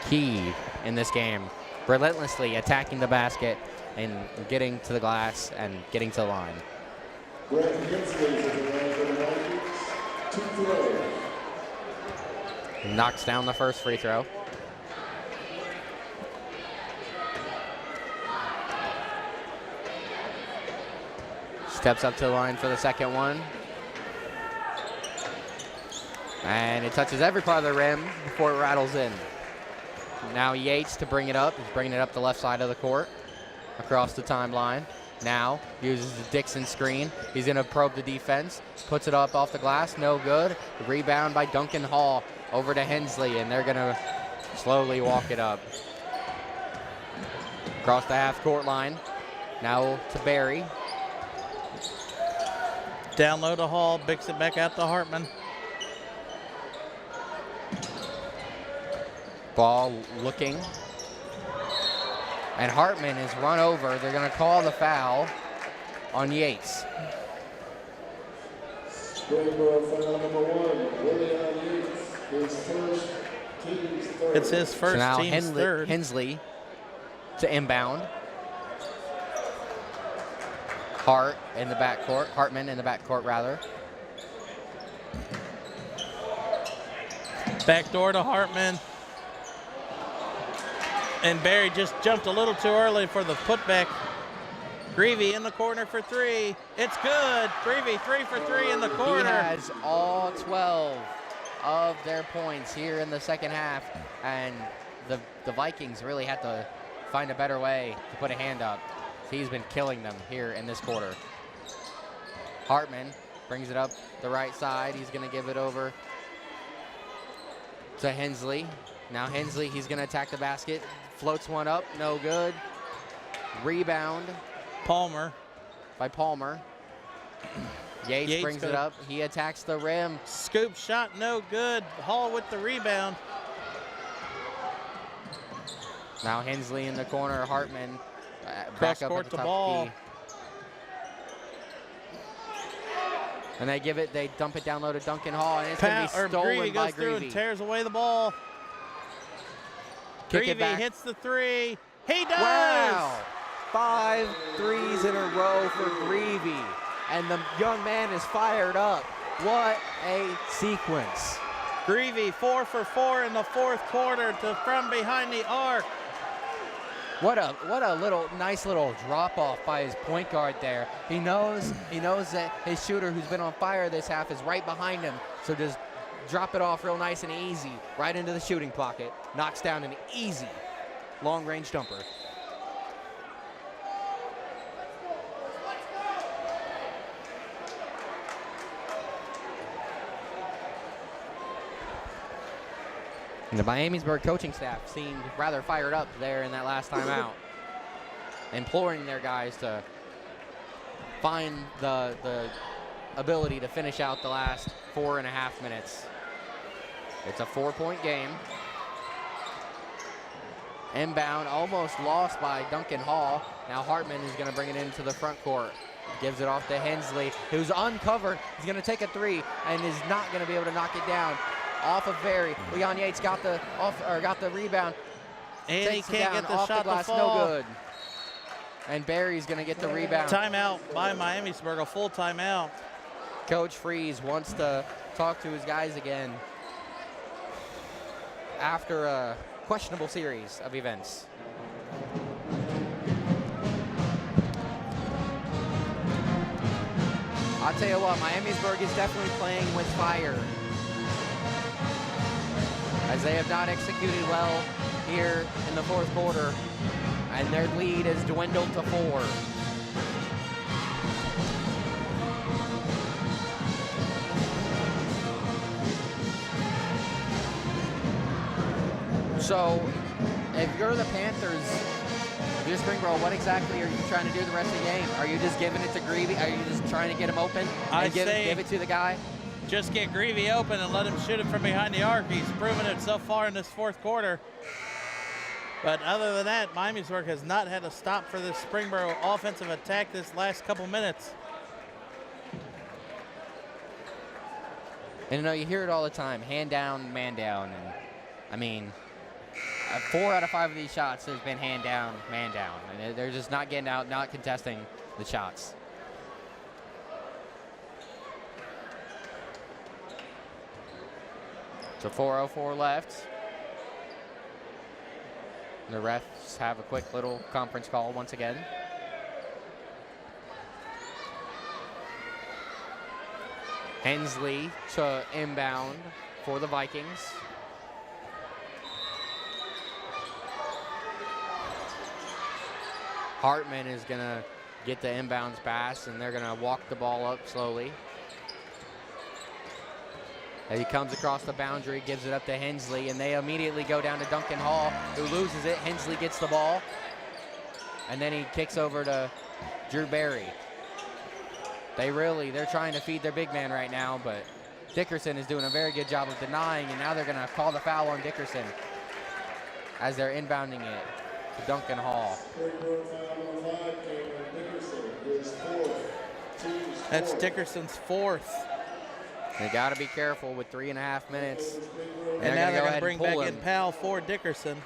key in this game. Relentlessly attacking the basket and getting to the glass and getting to the line. Knocks down the first free throw. Steps up to the line for the second one. And it touches every part of the rim before it rattles in. Now Yates to bring it up. He's bringing it up the left side of the court, across the timeline. Now uses the Dixon screen. He's going to probe the defense. Puts it up off the glass. No good. Rebound by Duncan Hall over to Hensley, and they're going to slowly walk it up. Across the half-court line. Now to Barry. Down low to Hall, picks it back out to Hartman. Ball looking. And Hartman is run over. They're going to call the foul on Yates. It's his first, So now team's third. Hensley to inbound. Hartman in the backcourt rather. Back door to Hartman. And Barry just jumped a little too early for the putback. Greavy in the corner for three. It's good. Greavy 3 for 3 in the corner. He has all 12 of their points here in the second half, and the Vikings really had to find a better way to put a hand up. He's been killing them here in this quarter. Hartman brings it up the right side. He's going to give it over to Hensley. Now Hensley, he's going to attack the basket. Floats one up, no good. Rebound. Palmer. By Palmer. Yates brings it up. He attacks the rim. Scoop shot, no good. Hall with the rebound. Now Hensley in the corner. Hartman Cross back up court at the to top Ball. key. And they dump it down low to Duncan Hall, and it's going to be stolen Greavy by goes through and Greavy. tears away the ball. Kick it Greavy back. hits the three. He does! Wow. 5 threes in a row for Greavy. And the young man is fired up. What a sequence. Greavy 4 for 4 in the fourth quarter from behind the arc. What a nice little drop off by his point guard there. He knows that his shooter, who's been on fire this half, is right behind him. So just drop it off real nice and easy right into the shooting pocket. Knocks down an easy long range jumper. And the Miamisburg coaching staff seemed rather fired up there in that last timeout, imploring their guys to find the ability to finish out the last 4.5 minutes. It's a 4-point game. Inbound, almost lost by Duncan Hall. Now Hartman is going to bring it into the front court. Gives it off to Hensley, who's uncovered. He's going to take a three and is not going to be able to knock it down. Off of Barry. Leon Yates got the rebound. And he can't get the off shot the glass, to fall. no good. And Barry's going to get the rebound. Timeout by Miamisburg, a full timeout. Coach Freeze wants to talk to his guys again after a questionable series of events. I'll tell you what, Miamisburg is definitely playing with fire, as they have not executed well here in the fourth quarter, and their lead has dwindled to 4. So, if you're the Panthers, if you're Springboro, what exactly are you trying to do the rest of the game? Are you just giving it to Greavy? Are you just trying to get him open and give it to the guy? Just get Greavy open and let him shoot it from behind the arc. He's proven it so far in this fourth quarter. But other than that, Miamisburg has not had a stop for this Springboro offensive attack this last couple minutes. And you know, you hear it all the time, hand down, man down. And I mean, 4 out of 5 of these shots has been hand down, man down. And they're just not getting out, not contesting the shots. So 4:04 left. The refs have a quick little conference call once again. Hensley to inbound for the Vikings. Hartman is going to get the inbounds pass, and they're going to walk the ball up slowly. He comes across the boundary, gives it up to Hensley, and they immediately go down to Duncan Hall, who loses it. Hensley gets the ball, and then he kicks over to Drew Barry. They're trying to feed their big man right now, but Dickerson is doing a very good job of denying, and now they're going to call the foul on Dickerson as they're inbounding it to Duncan Hall. That's Dickerson's 4th. They got to be careful with 3.5 minutes. And now they're going to bring back in Powell for Dickerson.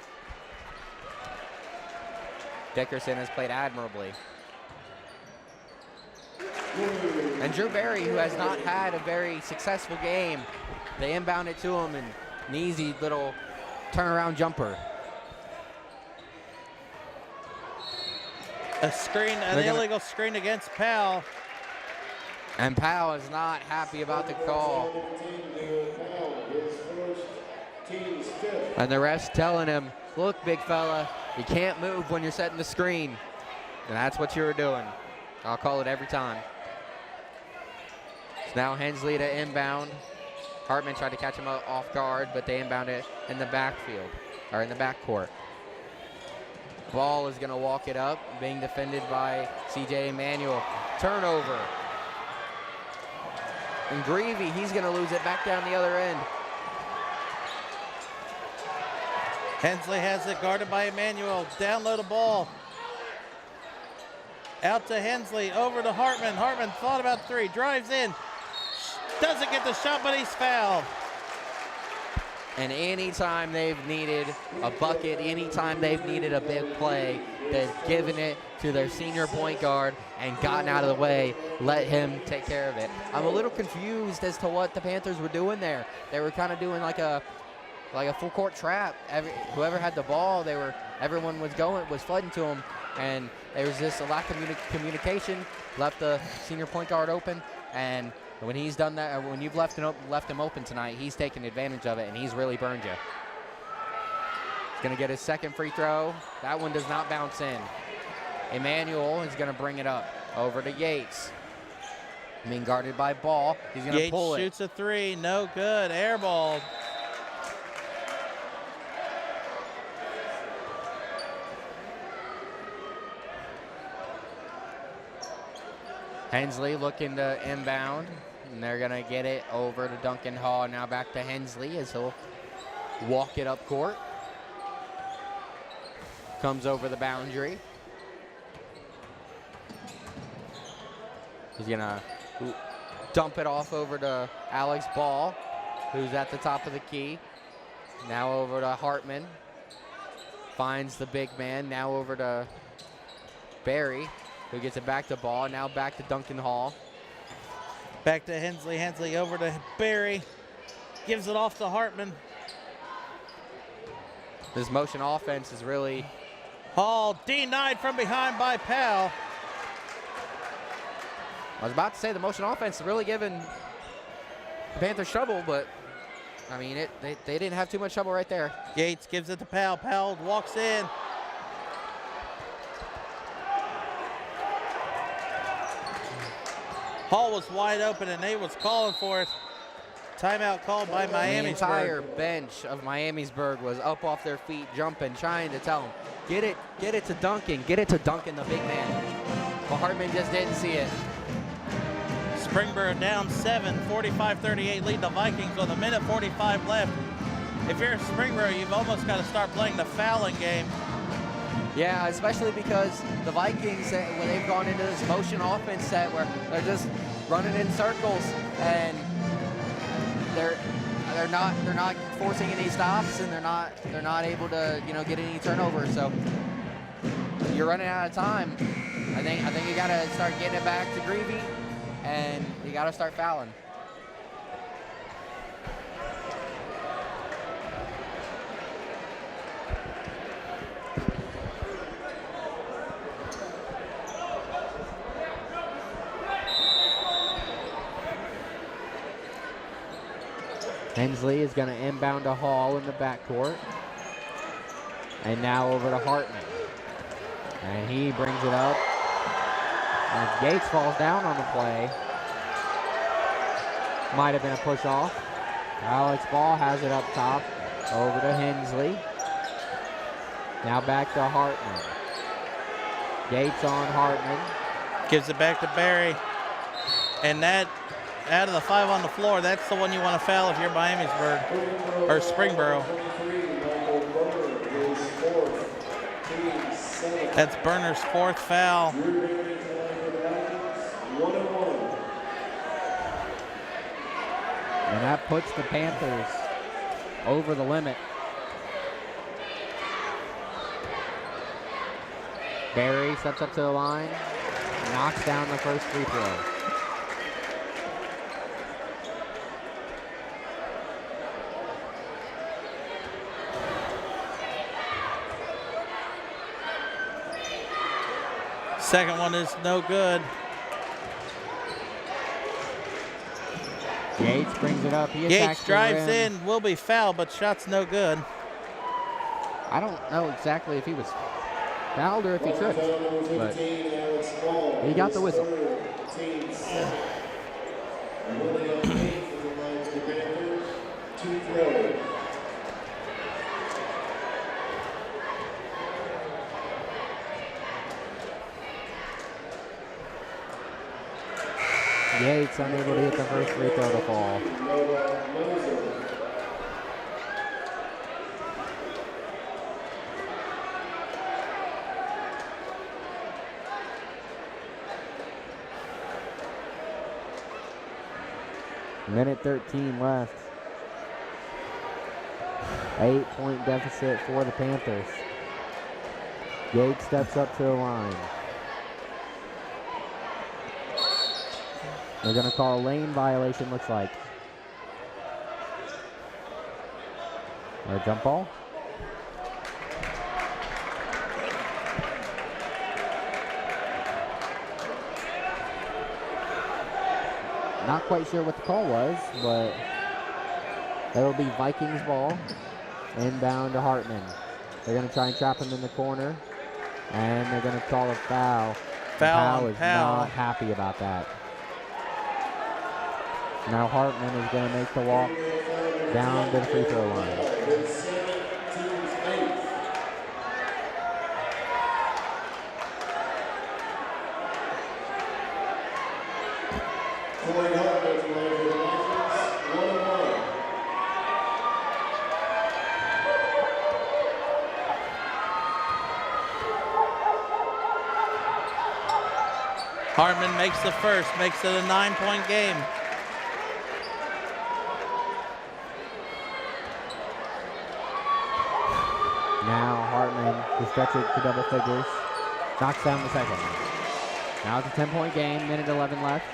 Dickerson has played admirably. And Drew Barry, who has not had a very successful game, they inbound it to him, and an easy little turnaround jumper. An illegal screen against Powell. And Powell is not happy about the call. And the ref's telling him, look, big fella, you can't move when you're setting the screen. And that's what you were doing. I'll call it every time. So now Hensley to inbound. Hartman tried to catch him off guard, but they inbound it in the backfield, or in the backcourt. Ball is going to walk it up, being defended by C.J. Emanuel. Turnover. And Greavy, he's going to lose it back down the other end. Hensley has it guarded by Emanuel. Down low the ball. Out to Hensley, over to Hartman. Hartman thought about 3, drives in. Doesn't get the shot, but he's fouled. And anytime they've needed a bucket, anytime they've needed a big play, they've given it to their senior point guard and gotten out of the way, let him take care of it. I'm a little confused as to what the Panthers were doing there. They were kind of doing like a full court trap. Whoever had the ball, everyone was flooding to them, and there was just a lack of communication. Left the senior point guard open, and when he's done that, when you've left him open tonight, he's taken advantage of it, and he's really burned you. He's going to get his second free throw. That one does not bounce in. Emmanuel is going to bring it up over to Yates. Being guarded by Ball. He's going to pull it. Yates shoots a three. No good. Air ball. Hensley looking to inbound, and they're going to get it over to Duncan Hall. Now back to Hensley as he'll walk it up court. Comes over the boundary. He's going to dump it off over to Alex Ball, who's at the top of the key. Now over to Hartman. Finds the big man. Now over to Barry, who gets it back to Ball. Now back to Duncan Hall. Back to Hensley. Hensley over to Barry. Gives it off to Hartman. This motion offense is really... Hall denied from behind by Powell. I was about to say the motion offense is really giving the Panthers trouble, but I mean, they didn't have too much trouble right there. Yates gives it to Powell. Powell walks in. Hall was wide open, and they was calling for it. Timeout called by Miamisburg. The entire bench of Miamisburg was up off their feet, jumping, trying to tell them, get it to Duncan, the big man. But Hartman just didn't see it. Springboro down 7, 45-38, lead the Vikings with 1:45 left. If you're Springboro, you've almost got to start playing the fouling game. Yeah, especially because the Vikings, when they've gone into this motion offense set where they're just running in circles and they're not forcing any stops, and they're not able to get any turnovers. So you're running out of time. I think you got to start getting it back to Greavy, and you got to start fouling. Hensley is going to inbound to Hall in the backcourt. And now over to Hartman. And he brings it up. And Gates falls down on the play. Might have been a push off. Alex Ball has it up top. Over to Hensley. Now back to Hartman. Gates on Hartman. Gives it back to Barry. And that, out of the 5 on the floor, that's the one you want to foul if you're Miamisburg or Springboro. That's Berner's 4th foul. And that puts the Panthers over the limit. Barry steps up to the line, knocks down the first free throw. Second one is no good. Yates brings it up. Yates drives in, will be fouled, but shot's no good. I don't know exactly if he was fouled or if he tripped, but he got the whistle. Yates unable to hit the first free throw to fall. Minute 13 left. 8-point deficit for the Panthers. Gates steps up to the line. They're going to call a lane violation, looks like. Or a jump ball. Not quite sure what the call was, but it'll be Vikings ball. Inbound to Hartman. They're going to try and trap him in the corner. And they're going to call a foul. Foul is not happy about that. Now Hartman is going to make the walk down to the free throw line. Hartman makes the first, makes it a 9-point game. Now Hartman will stretch it to double figures. Knocks down the second. Now it's a 10-point game, minute 11 left.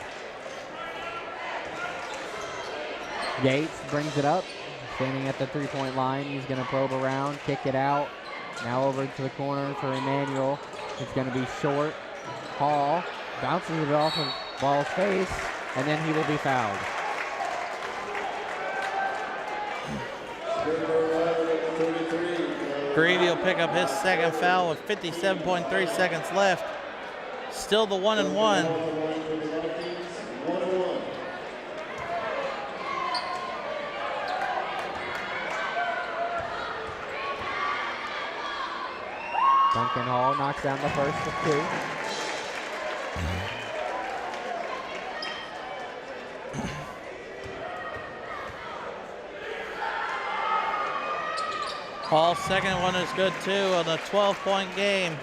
Gates brings it up, standing at the 3-point line. He's going to probe around, kick it out. Now over to the corner for Emmanuel. It's going to be short. Hall bounces it off of Ball's face, and then he will be fouled. Greavy will pick up his second foul with 57.3 seconds left. Still the 1-1. Duncan Hall knocks down the first of two. Hall's second one is good too on a 12-point game.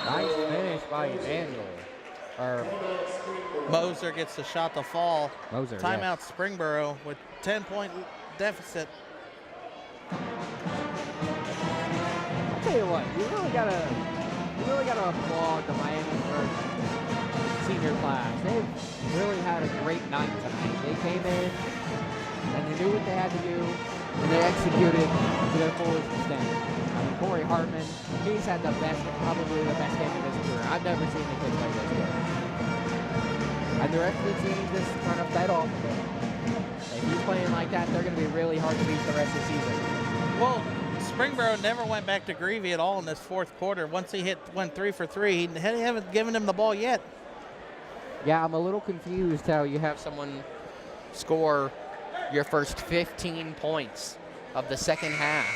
Nice finish by Emmanuel. Moser gets the shot to fall. Moser, Timeout Springboro with 10-point deficit. I'll tell you what, you really gotta applaud the Miamisburg senior class. They've really had a great night tonight. They came in and they knew what they had to do, and they executed to their fullest extent. I mean, Corey Hartman, he's had probably the best game of his career. I've never seen a kid play this good. And the rest of the team just kind of fed off of it. If he's playing like that, they're going to be really hard to beat the rest of the season. Well, Springboro never went back to Greavy at all in this fourth quarter. Once he went 3 for 3, he haven't given him the ball yet. Yeah, I'm a little confused how you have someone score your first 15 points of the second half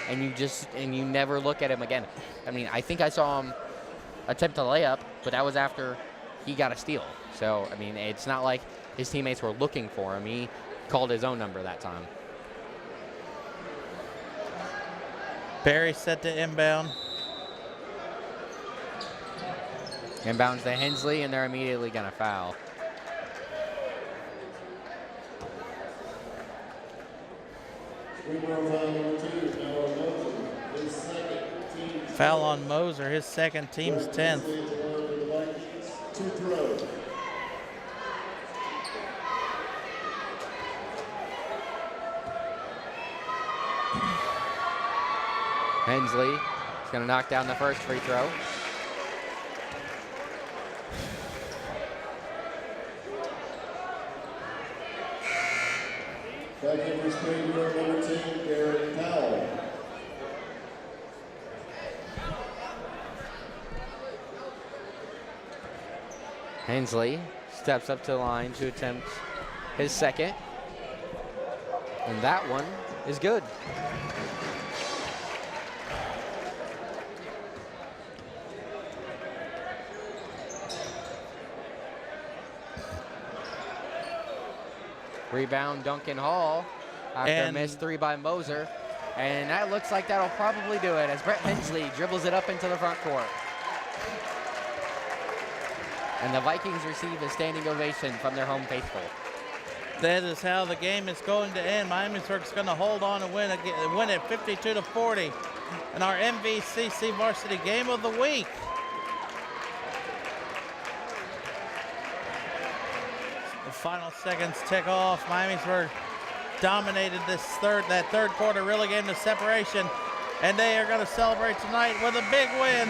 and you never look at him again. I mean, I think I saw him attempt a layup, but that was after he got a steal. So, I mean, it's not like his teammates were looking for him. He called his own number that time. Barry set to inbound. Inbounds to Hensley, and they're immediately going to foul. Foul on Moser, his second, team's 10th. Hensley is going to knock down the first free throw. Back in for Springboro, number 10, Garrett Powell. Hensley steps up to the line to attempt his second. And that one is good. Rebound, Duncan Hall after a missed three by Moser. And that looks like that'll probably do it as Brett Hensley dribbles it up into the front court. and the Vikings receive a standing ovation from their home faithful. That is how the game is going to end. Miamisburg's going to hold on and win it 52-40 in our MVCC Varsity Game of the Week. The final seconds tick off. Miamisburg dominated that third quarter, really gave them the separation, and they are going to celebrate tonight with a big win